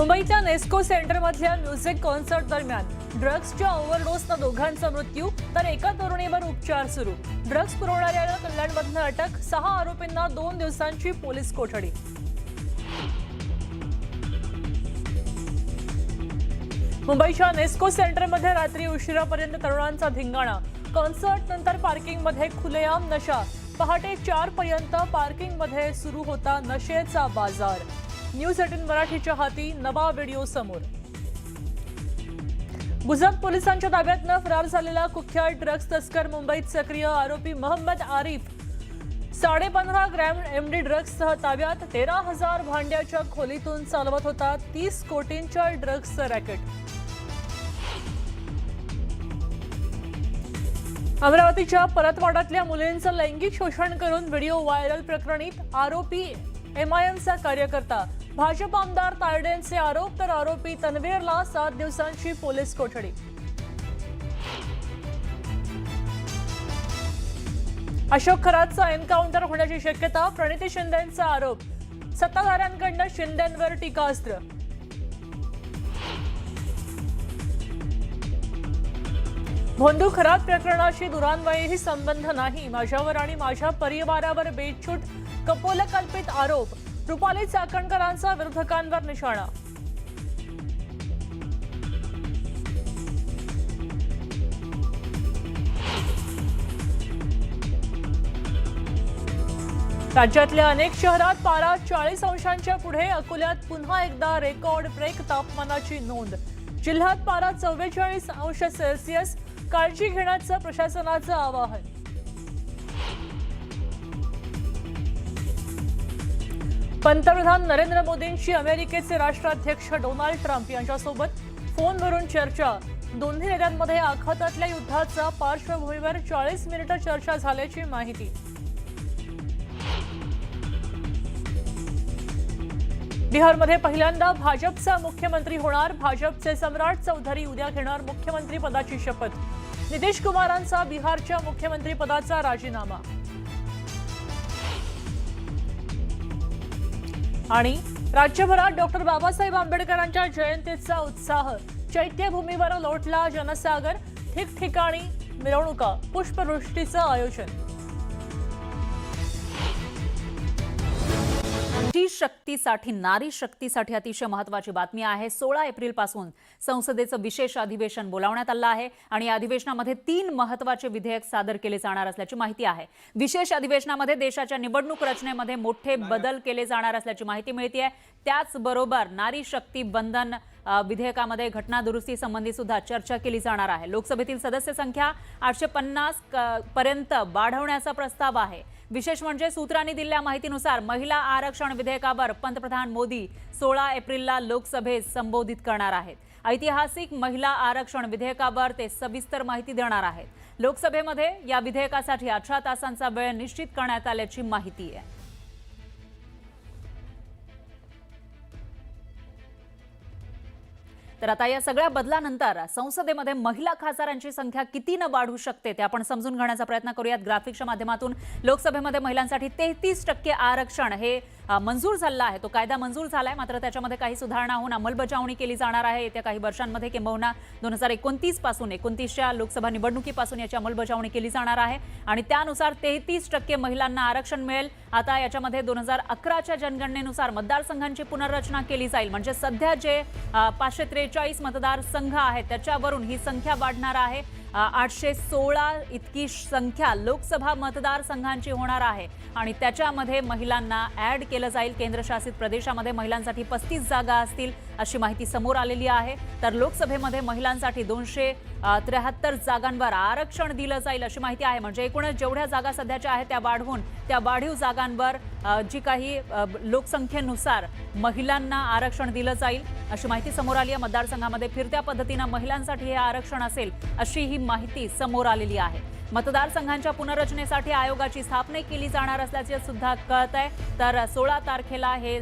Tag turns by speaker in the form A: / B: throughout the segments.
A: मुंबईच्या Nesco सेंटरमधल्या music concert दरम्यान ड्रग्सच्या ओव्हरडोसनं दोघांचा मृत्यू तर एका तरुणीवर उपचार सुरू। ड्रग्स पुरवणाऱ्याला कल्याणमधनं अटक, 6 आरोपींना 2 दिवसांची पोलीस कोठडी। मुंबईच्या नेस्को सेंटरमध्ये रात्री उशिरापर्यंत तरुणांचा धिंगाणा। कॉन्सर्ट नंतर पार्किंगमध्ये खुलेआम नशा। पहाटे 4 पर्यंत पार्किंगमध्ये सुरू होता नशेचा बाजार। न्यूज 18 मराठीच्या हाती नवा व्हिडिओ समोर। गुजरात पोलिसांच्या ताब्यातनं फरार झालेला कुख्यात ड्रग्स तस्कर मुंबईत सक्रिय आरोपी मोहम्मद आरिफ 15.5 ग्रॅम एमडी ड्रग्ससह ताब्यात। 13,000 भांड्याच्या खोलीतून चालवत होता 30 कोटींच्या ड्रग्सचं रॅकेट। अमरावतीच्या परतवाडातल्या मुलींचं लैंगिक शोषण करून व्हिडिओ व्हायरल प्रकरणी आरोपी एमआयएमचा कार्यकर्ता। भाजप आमदार तायडेंचे आरोप, तर आरोपी तन्वीरला 7 दिवसांची पोलीस कोठडी। अशोक खरातचा एन्काउंटर होण्याची शक्यता, प्रणिती शिंदेंचा आरोप। सत्ताधाऱ्यांकडून शिंदेंवर टीकास्त्र। भोंदू खरात प्रकरणाशी दुरान्वयही संबंध नाही, माझ्यावर आणि माझ्या परिवारावर बेछूट कपोलकल्पित आरोप। रुपाली चाकणकरांचा विरोधकांवर निशाणा। राज्यातल्या अनेक शहरात पारा 40 अंशांच्या पुढे। अकोल्यात पुन्हा एकदा रेकॉर्ड ब्रेक तापमानाची नोंद। जिल्ह्यात पारा 44 अंश सेल्सिअस। काळजी घेण्याचं प्रशासनाचं आवाहन। पंतप्रधान नरेंद्र मोदींची अमेरिकेचे राष्ट्राध्यक्ष डोनाल्ड ट्रम्प यांच्यासोबत फोनवरून चर्चा। दोन्ही नेत्यांमध्ये आखातातल्या युद्धाच्या पार्श्वभूमीवर 40 मिनिटं चर्चा झाल्याची माहिती। बिहारमध्ये पहिल्यांदा भाजपचा मुख्यमंत्री होणार। भाजपचे सम्राट चौधरी उद्या घेणार मुख्यमंत्री पदाची शपथ। नितीश कुमारांचा बिहारच्या मुख्यमंत्री पदाचा राजीनामा। आणि राज्यभरात डॉक्टर बाबासाहेब आंबेडकरांच्या जयंतीचा उत्साह। चैत्यभूमीवर लोटला जनसागर। ठिकठिकाणी मिरवणुका, पुष्पवृष्टीचं आयोजन।
B: शक्तीसाठी, नारी शक्तीसाठी अतिशय महत्त्वाची बातमी आहे। 16 एप्रिल पासून संसदेचं विशेष अधिवेशन बोलावण्यात आलं आहे आणि या अधिवेशनामध्ये 3 महत्त्वाचे विधेयक सादर केले जाणार असल्याची माहिती आहे। विशेष अधिवेशनामध्ये देशाच्या निवडणूक रचनेमध्ये मोठे बदल केले जाणार असल्याची माहिती मिळते आहे। त्याचबरोबर नारी शक्ती बंधन विधेयकामध्ये घटना दुरुस्ती संबंधी सुद्धा चर्चा केली जाणार आहे। लोकसभेतील सदस्य संख्या 850 पर्यंत वाढवण्याचा प्रस्ताव आहे। विशेष म्हणजे सूत्रांनी दिलेल्या माहितीनुसार महिला आरक्षण विधेयकावर पंतप्रधान मोदी 16 एप्रिलला लोकसभेत संबोधित करणार आहेत। ऐतिहासिक महिला आरक्षण विधेयकावर ते सविस्तर माहिती देणार आहेत। लोकसभेमध्ये या विधेयकासाठी 18 तासांचा वेळ निश्चित करण्यात आल्याची माहिती आहे। तर आता या सगळ्या बदलानंतर संसदेमध्ये महिला खासदारांची संख्या कितीने वाढू शकते ते आपण समजून घेण्याचा प्रयत्न करूयात ग्राफिक्सच्या माध्यमातून। लोकसभेमध्ये महिलांसाठी 33% आरक्षण हे मंजूर झालं आहे। तो कायदा मंजूर झालाय, मात्र त्याच्यामध्ये काही सुधारणा होऊन अंमलबजावणी केली जाणार आहे येत्या काही वर्षांमध्ये, किंबहुना 2029 पासून 29च्या लोकसभा निवडणुकीपासून याची अंमलबजावणी केली जाणार आहे आणि त्यानुसार 33% महिलांना आरक्षण मिळेल। आता याच्यामध्ये 2011च्या जनगणनेनुसार मतदारसंघांची पुनर्रचना केली जाईल, म्हणजे सध्या जे 543 मतदारसंघ आहेत त्याच्यावरून ही संख्या वाढणार आहे। 816 इतकी संख्या लोकसभा मतदारसंघांची होणार आहे आणि त्याच्यामध्ये महिलांना ऍड केलं जाईल। केंद्रशासित प्रदेशामध्ये महिलांसाठी 35 जागा असतील अशी माहिती समोर आलेली आहे। तर लोकसभेमध्ये महिलांसाठी 273 जागांवर आरक्षण दिलं जाईल अशी माहिती आहे। म्हणजे एकूणच जेवढ्या जागा सध्याच्या आहेत त्या वाढवून त्या वाढीव जागांवर जी काही लोकसंख्येनुसार महिलांना आरक्षण दिलं जाईल अशी माहिती समोर आली आहे। मतदारसंघामध्ये फिरत्या पद्धतीने महिलांसाठी हे आरक्षण असेल अशी ही माहिती समोर आलेली आहे। मतदारसंघांच्या पुनर्रचनेसाठी आयोगाची स्थापना केली जाणार असल्याचे सुद्धा कळत आहे। तर 16 तारखेला हे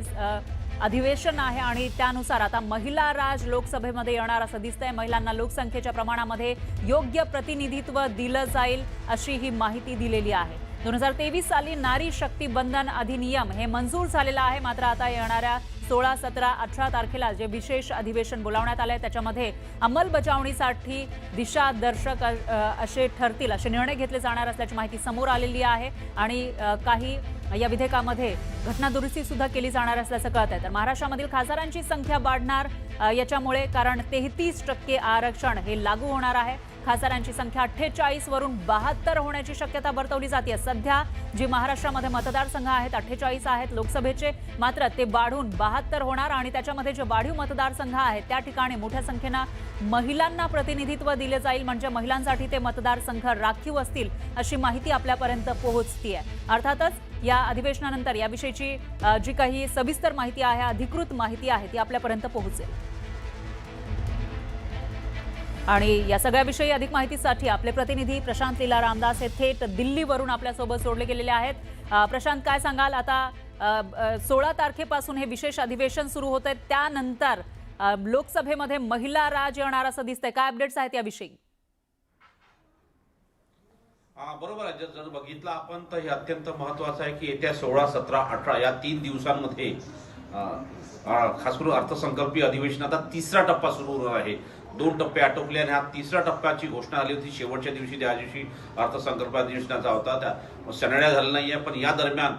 B: अधिवेशन आहे आणि त्यानुसार आता महिला राज लोकसभेमध्ये येणार असं दिसतंय। महिलांना लोकसंख्येच्या प्रमाणामध्ये योग्य प्रतिनिधित्व दिलं जाईल अशी ही माहिती दिलेली आहे। 2023 साली नारी शक्ती बंधन अधिनियम हे मंजूर झालेलं आहे. मात्र आता येणाऱ्या 16, 17, 18 तारखेला जे विशेष अधिवेशन बोलावण्यात आलंय त्याच्यामध्ये अंमलबजावणीसाठी दिशादर्शक असे ठरतील, असे निर्णय घेतले जाणार असल्याची माहिती समोर आलेली आहे. आणि काही या विधेयकामध्ये घटनादुरुस्ती सुद्धा केली जाणार असल्याचं कळत आहे. तर महाराष्ट्रामधील खासदारांची संख्या वाढणार याच्यामुळे, कारण 33% आरक्षण हे लागू होणार आहे. खासदारांची संख्या 48 वरून 72 होण्याची शक्यता वर्तवली जाते. सध्या जी महाराष्ट्रामध्ये मतदारसंघ आहेत 48 आहेत लोकसभेचे, मात्र ते वाढून 72 होणार. आणि त्याच्यामध्ये जे वाढीव मतदारसंघ आहेत त्या ठिकाणी मोठ्या संख्येनं महिलांना प्रतिनिधित्व दिले जाईल. म्हणजे महिलांसाठी ते मतदारसंघ राखीव असतील अशी माहिती आपल्यापर्यंत पोहोचतीये. अर्थातच या अधिवेशनानंतर याविषयीची जी काही सविस्तर माहिती आहे, अधिकृत माहिती आहे, ती आपल्यापर्यंत पोहोचेल. आणि या सगळ्याविषयी अधिक माहितीसाठी आपले प्रतिनिधी प्रशांत लीला रामदास हे थेट दिल्लीवरून आपल्यासोबत जोडले गेलेले आहेत. प्रशांत, काय सांगाल? आता 16 तारखेपासून हे विशेष अधिवेशन सुरू होत आहे, त्यानंतर लोकसभेमध्ये महिला राज येणार असं दिसतंय. काय अपडेट्स आहेत याविषयी?
C: बरोबर आहे. जर बघितलं आपण तर हे अत्यंत महत्वाचं आहे की येत्या 16, 17, 18 या 3 दिवसांमध्ये खास करून अर्थसंकल्पीय अधिवेशनाचा तिसरा टप्पा सुरू होणार आहे. 2 टप्पे आटोपले आणि हा तिसऱ्या टप्प्याची घोषणा आली होती शेवटच्या दिवशी, त्या दिवशी अर्थसंकल्प अधिवेशनाचा होता. त्या सन्याड्या झाला नाहीये. पण या दरम्यान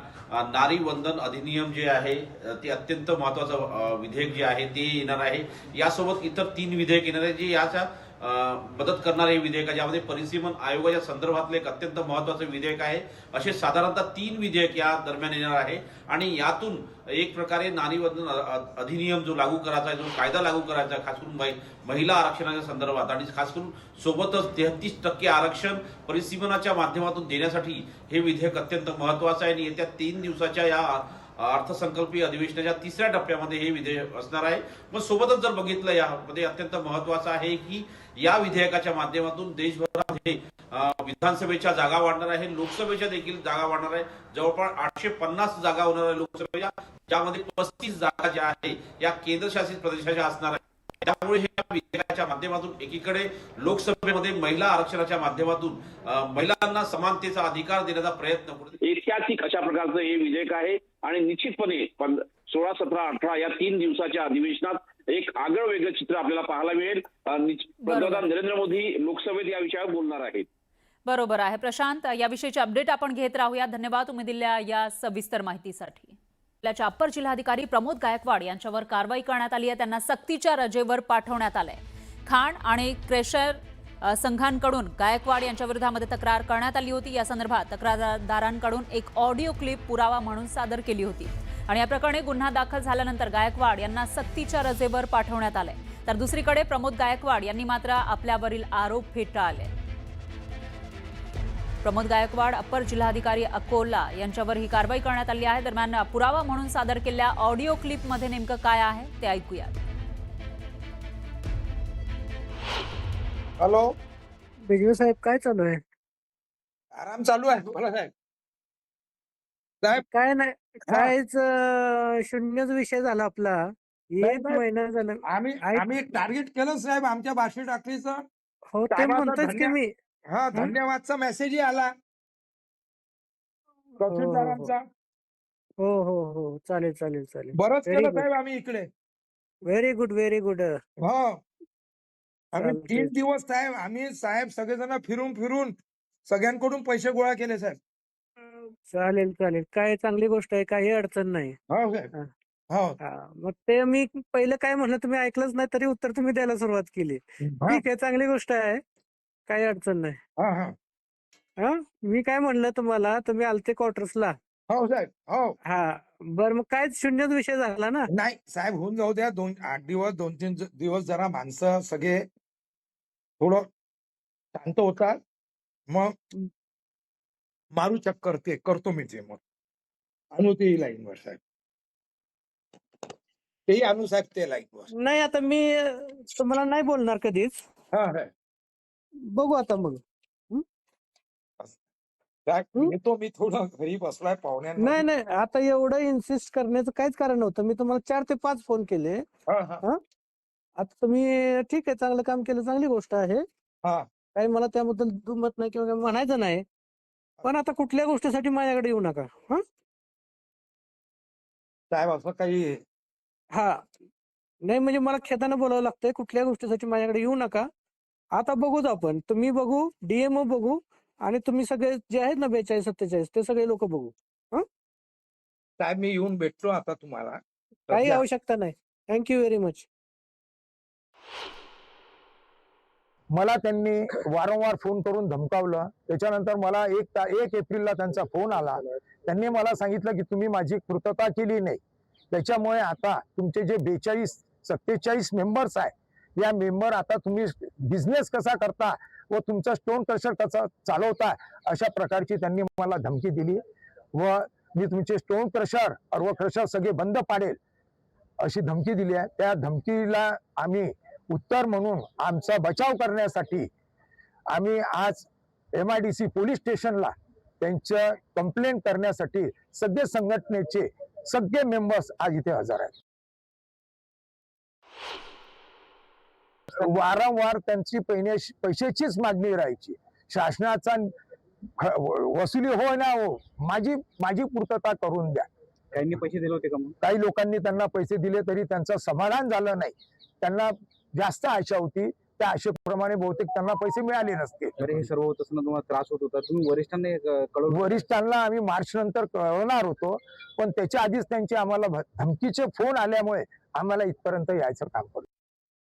C: नारी वंदन अधिनियम जे आहे ते अत्यंत महत्वाचं विधेयक जे आहे ते येणार आहे. यासोबत इतर 3 विधेयक येणार आहे जे याच्या मदत करणारे विधेयक, ज्यामध्ये परिसीमन आयोगाच्या संदर्भातलं एक अत्यंत महत्वाचं विधेयक आहे. असे साधारणतः 3 विधेयक या दरम्यान येणार आहे. आणि यातून एक प्रकारे नारी वंदन अधिनियम जो लागू करायचा आहे, जो कायदा लागू करायचा आहे, खास करून महिला आरक्षणाच्या संदर्भात, आणि खास करून सोबतच 33% आरक्षण परिसीमनाच्या माध्यमातून देण्यासाठी हे विधेयक अत्यंत महत्वाचं आहे. आणि येत्या 3 दिवसाच्या या अर्थसंकल्पीय अधिवेशनाच्या तिसऱ्या टप्प्यामध्ये हे विधेयक असणार आहे. पण सोबतच जर बघितलं यामध्ये अत्यंत महत्वाचं आहे की या विधेयकाच्या माध्यमातून देशभरामध्ये विधानसभेच्या जागा वाढणार आहे, लोकसभेच्या देखील जागा वाढणार आहे. जवळपास 850 जागा होणार आहे लोकसभेच्या, ज्यामध्ये 35 जागा ज्या आहे या केंद्रशासित प्रदेशाच्या असणार आहे. त्यामुळे या विधेयकाच्या माध्यमातून एकीकडे लोकसभेमध्ये महिला आरक्षणाच्या माध्यमातून महिलांना समानतेचा अधिकार देण्याचा प्रयत्न होतो.
D: ऐतिहासिक अशा प्रकारचं हे विधेयक आहे. आणि निश्चितपणे 16, 17, 18 या 3 दिवसाच्या अधिवेशनात एक आगळं वेगळं चित्र आपल्याला पाहायला मिळेल. पंतप्रधान नरेंद्र मोदी लोकसभेत या विषयावर बोलणार आहेत.
B: बरोबर आहे प्रशांत, याविषयीची अपडेट आपण घेत राहूया. धन्यवाद तुम्ही दिलेल्या या सविस्तर माहितीसाठी. जिल्ह्याचे अप्पर जिल्हाधिकारी प्रमोद गायकवाड यांच्यावर कारवाई करण्यात आली आहे. त्यांना सक्तीच्या रजेवर पाठवण्यात आलंय. खाण आणि क्रेशर संघांकडून गायकवाड यांच्या विरोधामध्ये तक्रार करण्यात आली होती. या संदर्भात तक्रारदारांकडून एक ऑडिओ क्लिप पुरावा म्हणून सादर केली होती. आणि या प्रकरणी गुन्हा दाखल झाल्यानंतर गायकवाड यांना सक्तीच्या रजेवर पाठवण्यात आले. तर दुसरीकडे प्रमोद गायकवाड यांनी मात्र आपल्यावरील आरोप फेटाळले. प्रमोद गायकवाड अप्पर जिल्हाधिकारी अकोला यांच्यावर ही कारवाई करण्यात आली आहे. दरम्यान पुरावा म्हणून सादर केलेल्या ऑडिओ क्लिपमध्ये नेमकं काय आहे ते ऐकूयात.
E: हॅलो
F: बिजू साहेब, काय चालू आहे?
E: आराम चालू आहे. बोला साहेब. साहेब
F: काय नाही, कायच शून्यच विषय झाला आपला. एक
E: नाही.
F: महिना झाला.
E: आम्ही टार्गेट केलं साहेब आमच्या भाषी टाकलीचं.
F: हो, ते
E: साहेबांना
F: म्हणतोच की मी.
E: हा, धन्यवादचा मेसेजही आला तहसीलदारांचा.
F: हो हो हो, चालेल चालेल चालेल.
E: बरंच
F: Very
E: केलं
F: good.
E: साहेब आम्ही इकडे.
F: Very good very good.
E: हो, आम्ही
F: चालतंय.
E: 3 दिवस साहेब आम्ही सगळेजण फिरून फिरून सगळ्यांकडून पैसे गोळा केले साहेब.
F: चालेल चालेल, काय चांगली गोष्ट आहे, काही अडचण नाही.
E: हो साहेब.
F: हा.
E: हो.
F: मग ते मी पहिलं काय म्हणलं तुम्ही ऐकलंच नाही, तरी उत्तर तुम्ही द्यायला सुरुवात केली.
E: हा,
F: ठीक आहे, चांगली गोष्ट आहे, काही अडचण नाही.
E: हा, हा.
F: हा, मी काय म्हणलं तुम्हाला, तुम्ही आलते क्वार्टर्सला.
E: हो साहेब. हो.
F: हा, बरं, मग काय शून्यच विषय झाला ना.
E: नाही साहेब, होऊन जाऊ द्या. 8 दिवस 2-3 दिवस जरा माणसं सगळे थोडं शांत होतात. मग मारू चक्कर ते करतो मी ते. मग आणू ते लाईनवर साहेब. तेही आणू साहेब ते लाईनवर.
F: नाही, आता मी तुम्हाला नाही बोलणार कधीच.
E: हा साहेब.
F: बघू आता मग.
E: साहेब येतो मी, थोडं घरी बसलाय
F: नाही
E: पाहुण्यांना.
F: नाही, आता एवढं इन्सिस्ट करण्याचं काहीच कारण नव्हतं. मी तुम्हाला 4 ते 5 फोन केले.
E: हा, हा.
F: आता तुम्ही ठीक आहे, चांगलं काम केलं, चांगली गोष्ट आहे.
E: हा.
F: काही मला त्याबद्दल दुमत नाही किंवा काही म्हणायचं नाही. पण आता कुठल्या गोष्टीसाठी माझ्याकडे येऊ नका. हा
E: साहेब असं काही
F: हा नाही म्हणजे मला खेदानं बोलावं लागतंय. कुठल्या गोष्टीसाठी माझ्याकडे येऊ नका. आता बघूच आपण, तुम्ही बघू, डीएमओ बघू, आणि तुम्ही सगळे जे आहेत ना 42-47 ते सगळे लोक बघू.
E: साहेब मी येऊन भेटतो आता तुम्हाला.
F: काही
E: सध्या
F: आवश्यकता नाही. Thank you very much.
G: मला त्यांनी वारंवार फोन करून धमकावलं. त्याच्यानंतर मला 1 एप्रिलला त्यांचा फोन आला. त्यांनी मला सांगितलं की तुम्ही माझी पूर्तता केली नाही, त्याच्यामुळे आता तुमचे जे 42-47 मेंबर्स आहे, या मेंबर आता तुम्ही बिझनेस कसा करता व तुमचा स्टोन क्रशर कसा चालवता, अशा प्रकारची त्यांनी मला धमकी दिली. व मी तुमचे स्टोन क्रशर व क्रशर सगळे बंद पाडेल अशी धमकी दिली आहे. त्या धमकीला आम्ही उत्तर म्हणून आमचा बचाव करण्यासाठी आम्ही आज MIDC पोलीस स्टेशनला त्यांचं कंप्लेंट करण्यासाठी सगळे संघटनेचे सगळे मेंबर्स आज इथे हजर आहेत. वारंवार त्यांची पैशाचीच मागणी राहायची. शासनाचा वसुली हो ना हो, माझी पूर्तता करून द्या.
H: त्यांनी पैसे दिले होते का मग?
G: काही लोकांनी त्यांना पैसे दिले तरी त्यांचं समाधान झालं नाही. त्यांना जास्त आशा होती, त्या आशेप्रमाणे बहुतेक त्यांना पैसे मिळाले नसते.
H: अरे हे सर्व होत असताना तुम्हाला त्रास होत होता, तुम्ही वरिष्ठांनी कळवलं?
G: वरिष्ठांना आम्ही मार्च नंतर कळवणार होतो, पण त्याच्या आधीच त्यांचे आम्हाला धमकीचे फोन आल्यामुळे आम्हाला इथपर्यंत यायचं काम पडलं.